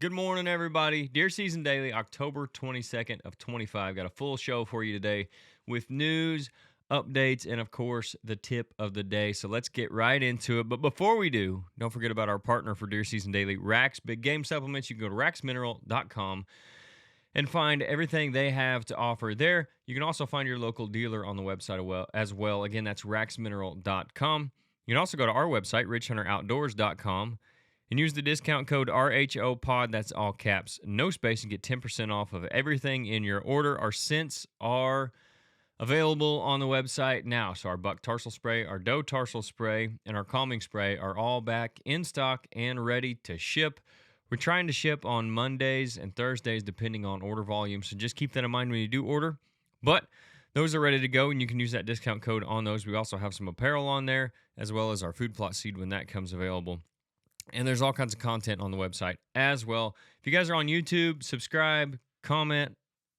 Good morning, everybody. Deer Season Daily, October 22nd of 25. Got a full show for you today with news, updates, and of course, the tip of the day. So let's get right into it. But before we do, don't forget about our partner for Deer Season Daily, Rack's Big Game Supplements. You can go to racksmineral.com and find everything they have to offer there. You can also find your local dealer on the website as well. Again, that's racksmineral.com. You can also go to our website, ridgehunteroutdoors.com, and use the discount code RHOPOD. That's all caps, no space, and get 10% off of everything in your order. Our scents are available on the website now. So our buck tarsal spray, our doe tarsal spray, and our calming spray are all back in stock and ready to ship. We're trying to ship on Mondays and Thursdays depending on order volume, so just keep that in mind when you do order. But those are ready to go, and you can use that discount code on those. We also have some apparel on there, as well as our food plot seed when that comes available. And there's all kinds of content on the website as well. If you guys are on YouTube, subscribe, comment,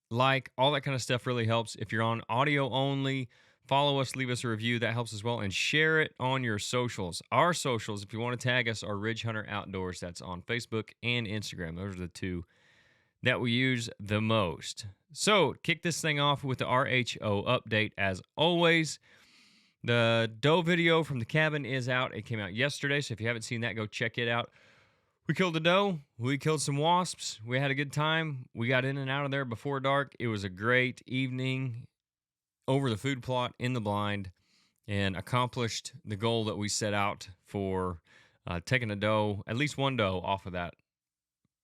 like, all that kind of stuff really helps. If you're on audio only, follow us, leave us a review. That helps as well. And share it on your socials. Our socials, if you want to tag us, are Ridge Hunter Outdoors. That's on Facebook and Instagram. Those are the two that we use the most. So, kick this thing off with the RHO update as always. The doe video from the cabin is out. It came out yesterday, so if you haven't seen that, go check it out. We killed a doe. We killed some wasps. We had a good time. We got in and out of there before dark. It was a great evening over the food plot in the blind and accomplished the goal that we set out for taking a doe, at least one doe, off of that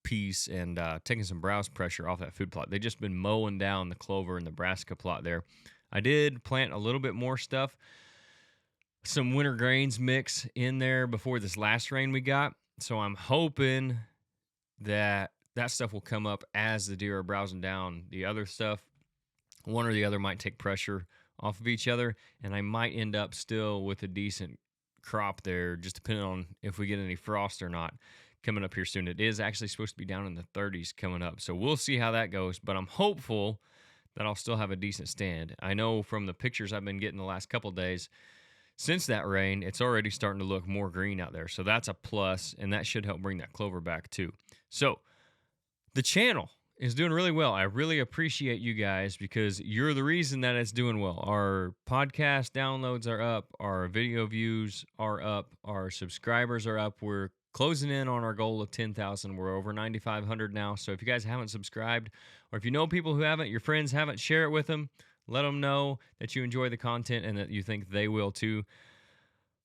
piece and taking some browse pressure off that food plot. They've just been mowing down the clover and Nebraska plot there. I did plant a little bit more stuff, some winter grains mix in there before this last rain we got. So I'm hoping that that stuff will come up as the deer are browsing down the other stuff. One or the other might take pressure off of each other, and I might end up still with a decent crop there, just depending on if we get any frost or not coming up here soon. It is actually supposed to be down in the 30s coming up, so we'll see how that goes, but I'm hopeful that I'll still have a decent stand. I know from the pictures I've been getting the last couple days, since that rain, it's already starting to look more green out there. So that's a plus, and that should help bring that clover back too. So the channel is doing really well. I really appreciate you guys because you're the reason that it's doing well. Our podcast downloads are up. Our video views are up. Our subscribers are up. We're closing in on our goal of 10,000. We're over 9,500 now. So if you guys haven't subscribed, or if you know people who haven't, your friends haven't, share it with them. Let them know that you enjoy the content and that you think they will too.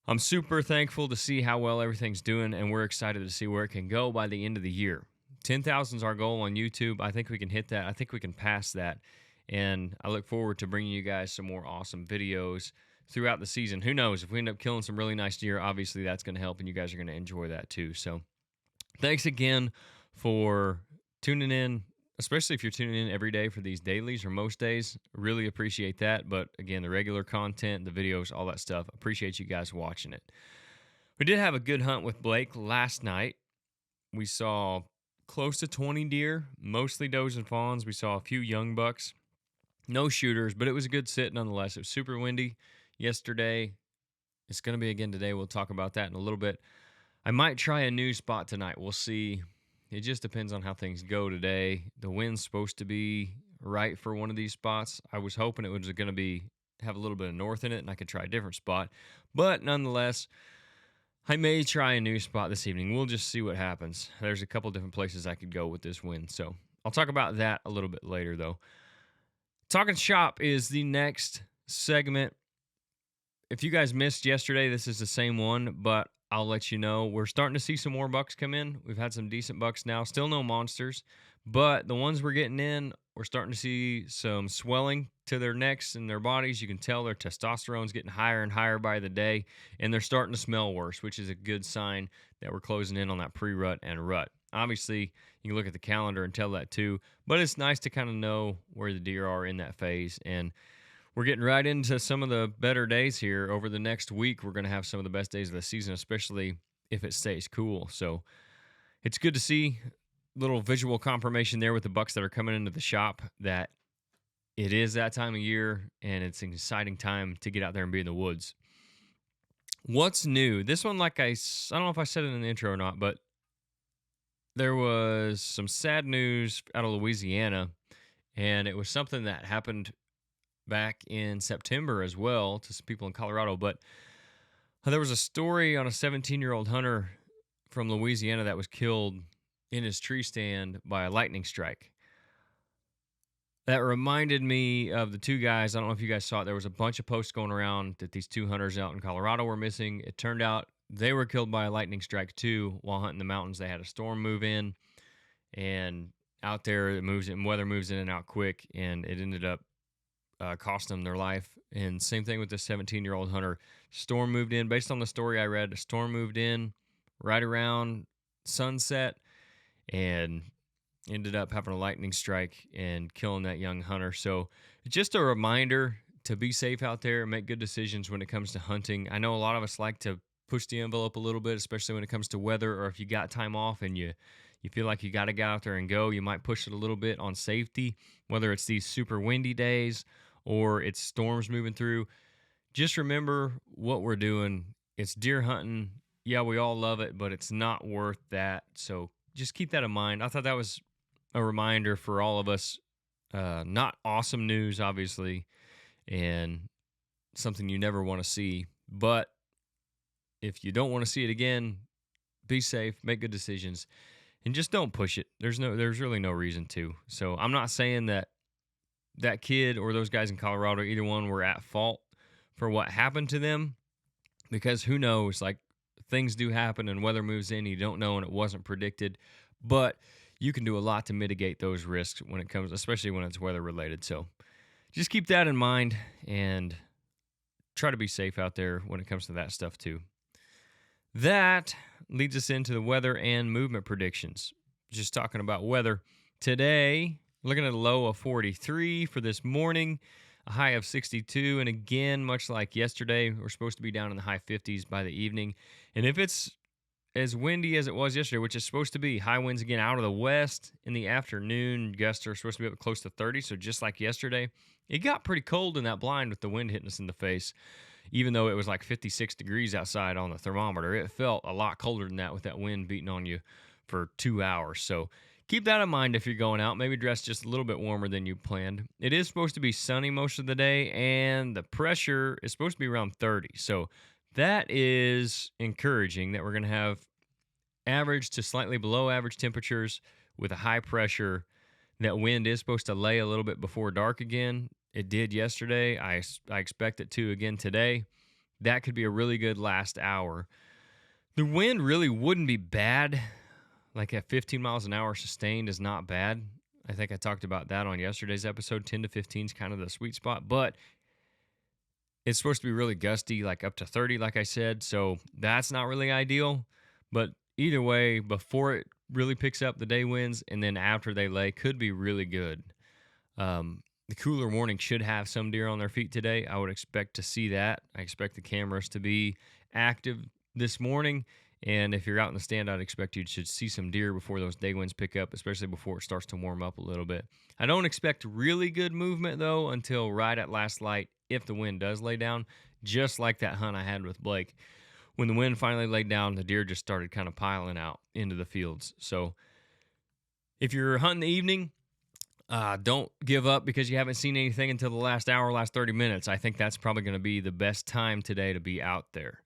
I'm super thankful to see how well everything's doing, and we're excited to see where it can go by the end of the year. 10,000 is our goal on YouTube. I think we can hit that. I think we can pass that. And I look forward to bringing you guys some more awesome videos throughout the season. Who knows? If we end up killing some really nice deer, obviously that's going to help, and you guys are going to enjoy that too. So thanks again for tuning in, especially if you're tuning in every day for these dailies or most days. Really appreciate that. But again, the regular content, the videos, all that stuff, appreciate you guys watching it. We did have a good hunt with Blake last night. We saw close to 20 deer, mostly does and fawns. We saw a few young bucks, no shooters, but it was a good sit nonetheless. It was super windy yesterday. It's going to be again today. We'll talk about that in a little bit. I might try a new spot tonight. We'll see. It just depends on how things go today. The wind's supposed to be right for one of these spots. I was hoping it was going to have a little bit of north in it and I could try a different spot. But nonetheless, I may try a new spot this evening. We'll just see what happens. There's a couple different places I could go with this wind. So I'll talk about that a little bit later though. Talking Shop is the next segment. If you guys missed yesterday, this is the same one, but I'll let you know. We're starting to see some more bucks come in. We've had some decent bucks now. Still no monsters, but the ones we're getting in, we're starting to see some swelling to their necks and their bodies. You can tell their testosterone's getting higher and higher by the day, and they're starting to smell worse, which is a good sign that we're closing in on that pre-rut and rut. Obviously, you can look at the calendar and tell that too, but it's nice to kind of know where the deer are in that phase. And we're getting right into some of the better days here. Over the next week, we're going to have some of the best days of the season, especially if it stays cool. So it's good to see little visual confirmation there with the bucks that are coming into the shop that it is that time of year, and it's an exciting time to get out there and be in the woods. What's new? This one, I don't know if I said it in the intro or not, but there was some sad news out of Louisiana, and it was something that happened back in September as well to some people in Colorado. But there was a story on a 17-year-old hunter from Louisiana that was killed in his tree stand by a lightning strike. That reminded me of the two guys. I don't know if you guys saw it. There was a bunch of posts going around that these two hunters out in Colorado were missing. It turned out they were killed by a lightning strike too while hunting the mountains. They had a storm move in, and out there it moves in, weather moves in and out quick, and it ended up costing them their life. And same thing with the 17-year-old hunter. Storm moved in. Based on the story I read, a storm moved in right around sunset and ended up having a lightning strike and killing that young hunter. So just a reminder to be safe out there and make good decisions when it comes to hunting. I know a lot of us like to push the envelope a little bit, especially when it comes to weather, or if you got time off and you feel like you got to get out there and go, you might push it a little bit on safety, whether it's these super windy days or it's storms moving through. Just remember what we're doing. It's deer hunting. Yeah, we all love it, but it's not worth that. So just keep that in mind. I thought that was a reminder for all of us. Not awesome news, obviously, and something you never want to see. But if you don't want to see it again, be safe, make good decisions, and just don't push it. There's really no reason to. So I'm not saying that kid or those guys in Colorado, either one, were at fault for what happened to them, because who knows? Like, things do happen and weather moves in. You don't know, and it wasn't predicted. But you can do a lot to mitigate those risks when it comes, especially when it's weather related. So just keep that in mind and try to be safe out there when it comes to that stuff too. That leads us into the weather and movement predictions. Just talking about weather. Today, looking at a low of 43 for this morning, a high of 62. And again, much like yesterday, we're supposed to be down in the high 50s by the evening. And if it's as windy as it was yesterday, which is supposed to be, high winds again out of the west in the afternoon, gusts are supposed to be up close to 30. So just like yesterday, it got pretty cold in that blind with the wind hitting us in the face. Even though it was like 56 degrees outside on the thermometer, it felt a lot colder than that with that wind beating on you for 2 hours. So keep that in mind if you're going out. Maybe dress just a little bit warmer than you planned. It is supposed to be sunny most of the day, and the pressure is supposed to be around 30. So that is encouraging that we're going to have average to slightly below average temperatures with a high pressure. That wind is supposed to lay a little bit before dark again. It did yesterday. I expect it to again today. That could be a really good last hour. The wind really wouldn't be bad. Like at 15 miles an hour sustained is not bad. I think I talked about that on yesterday's episode. 10 to 15 is kind of the sweet spot. But it's supposed to be really gusty, like up to 30, like I said. So that's not really ideal. But either way, before it really picks up, the day winds, and then after they lay could be really good. The cooler morning should have some deer on their feet today. I would expect to see that. I expect the cameras to be active this morning. And if you're out in the stand, I'd expect you should see some deer before those day winds pick up, especially before it starts to warm up a little bit. I don't expect really good movement, though, until right at last light if the wind does lay down, just like that hunt I had with Blake. When the wind finally laid down, the deer just started kind of piling out into the fields. So if you're hunting the evening, don't give up because you haven't seen anything until the last hour, last 30 minutes. I think that's probably going to be the best time today to be out there.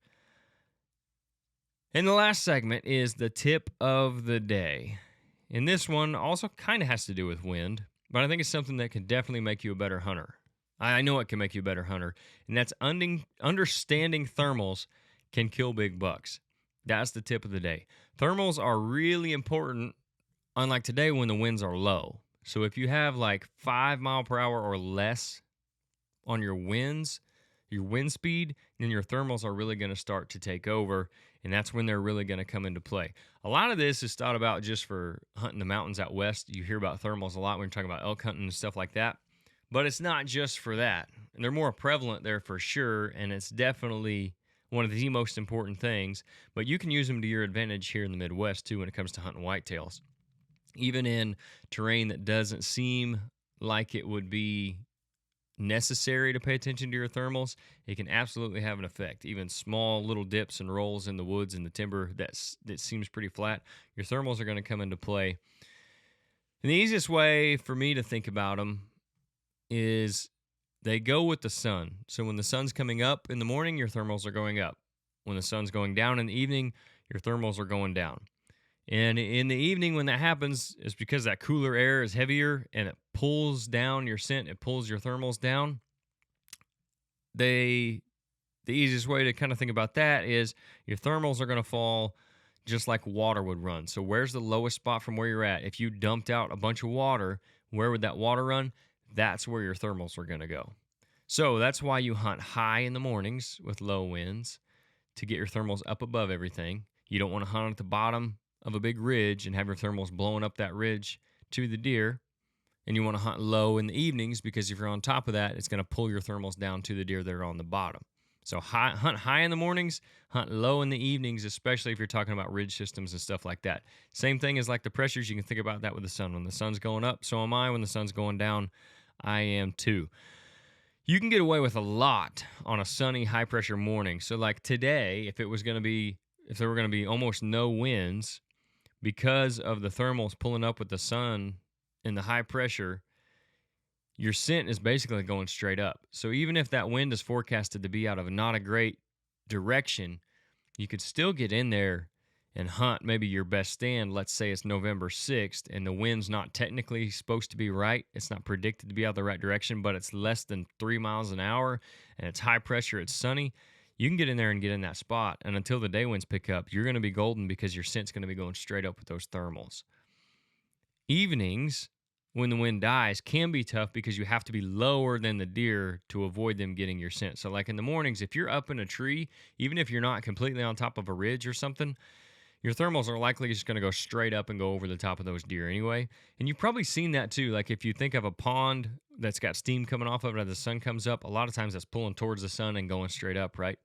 And the last segment is the tip of the day. And this one also kind of has to do with wind, but I think it's something that can definitely make you a better hunter. I know it can make you a better hunter, and that's understanding thermals can kill big bucks. That's the tip of the day. Thermals are really important, unlike today when the winds are low. So if you have like 5 mile per hour or less on your winds, your wind speed, then your thermals are really going to start to take over, and that's when they're really going to come into play. A lot of this is thought about just for hunting the mountains out west. You hear about thermals a lot when you're talking about elk hunting and stuff like that, but it's not just for that. And they're more prevalent there for sure, and it's definitely one of the most important things, but you can use them to your advantage here in the Midwest too when it comes to hunting whitetails. Even in terrain that doesn't seem like it would be necessary to pay attention to your thermals, it can absolutely have an effect. Even small little dips and rolls in the woods and the timber that seems pretty flat, your thermals are going to come into play. And the easiest way for me to think about them is they go with the sun. So when the sun's coming up in the morning, your thermals are going up. When the sun's going down in the evening, your thermals are going down. And in the evening, when that happens, it's because that cooler air is heavier and it pulls down your scent, it pulls your thermals down. The easiest way to kind of think about that is your thermals are going to fall just like water would run. So where's the lowest spot from where you're at? If you dumped out a bunch of water, where would that water run? That's where your thermals are going to go. So that's why you hunt high in the mornings with low winds to get your thermals up above everything. You don't want to hunt at the bottom of a big ridge and have your thermals blowing up that ridge to the deer. And you want to hunt low in the evenings because if you're on top of that, it's going to pull your thermals down to the deer that are on the bottom. So hunt high in the mornings, hunt low in the evenings, especially if you're talking about ridge systems and stuff like that. Same thing as like the pressures. You can think about that with the sun. When the sun's going up, so am I. When the sun's going down, I am too. You can get away with a lot on a sunny, high-pressure morning. So like today, if there were going to be almost no winds, because of the thermals pulling up with the sun and the high pressure, your scent is basically going straight up. So even if that wind is forecasted to be out of not a great direction, you could still get in there and hunt maybe your best stand. Let's say it's November 6th and the wind's not technically supposed to be right. It's not predicted to be out the right direction, but it's less than 3 miles an hour and it's high pressure, it's sunny. You can get in there and get in that spot. And until the day winds pick up, you're going to be golden because your scent's going to be going straight up with those thermals. Evenings, when the wind dies, can be tough because you have to be lower than the deer to avoid them getting your scent. So like in the mornings, if you're up in a tree, even if you're not completely on top of a ridge or something, your thermals are likely just going to go straight up and go over the top of those deer anyway. And you've probably seen that too. Like if you think of a pond that's got steam coming off of it as the sun comes up, a lot of times that's pulling towards the sun and going straight up, right?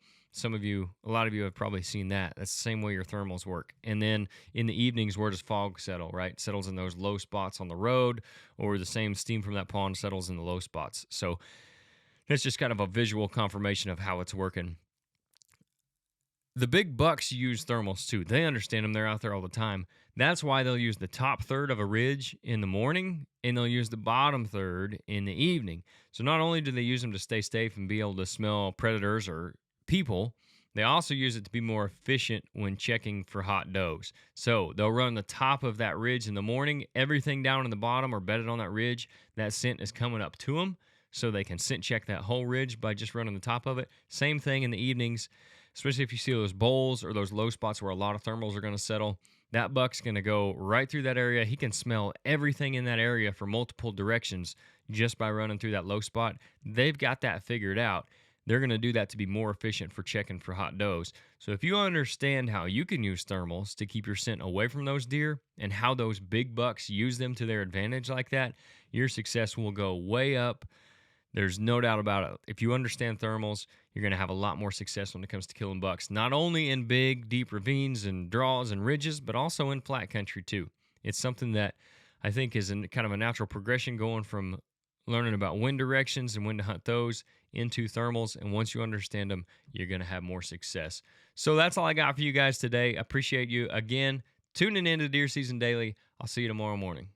A lot of you have probably seen that. That's the same way your thermals work. And then in the evenings, where does fog settle, right? It settles in those low spots on the road, or the same steam from that pond settles in the low spots. So that's just kind of a visual confirmation of how it's working. The big bucks use thermals too. They understand them. They're out there all the time. That's why they'll use the top third of a ridge in the morning, and they'll use the bottom third in the evening. So not only do they use them to stay safe and be able to smell predators or people, they also use it to be more efficient when checking for hot does. So they'll run the top of that ridge in the morning. Everything down in the bottom or bedded on that ridge, that scent is coming up to them, so they can scent check that whole ridge by just running the top of it. Same thing in the evenings, especially if you see those bowls or those low spots where a lot of thermals are going to settle. That buck's going to go right through that area. He can smell everything in that area from multiple directions just by running through that low spot. They've got that figured out. They're going to do that to be more efficient for checking for hot does. So if you understand how you can use thermals to keep your scent away from those deer and how those big bucks use them to their advantage like that, your success will go way up. There's no doubt about it. If you understand thermals, you're going to have a lot more success when it comes to killing bucks, not only in big, deep ravines and draws and ridges, but also in flat country too. It's something that I think is kind of a natural progression going from learning about wind directions and when to hunt those into thermals. And once you understand them, you're going to have more success. So that's all I got for you guys today. I appreciate you again tuning in to Deer Season Daily. I'll see you tomorrow morning.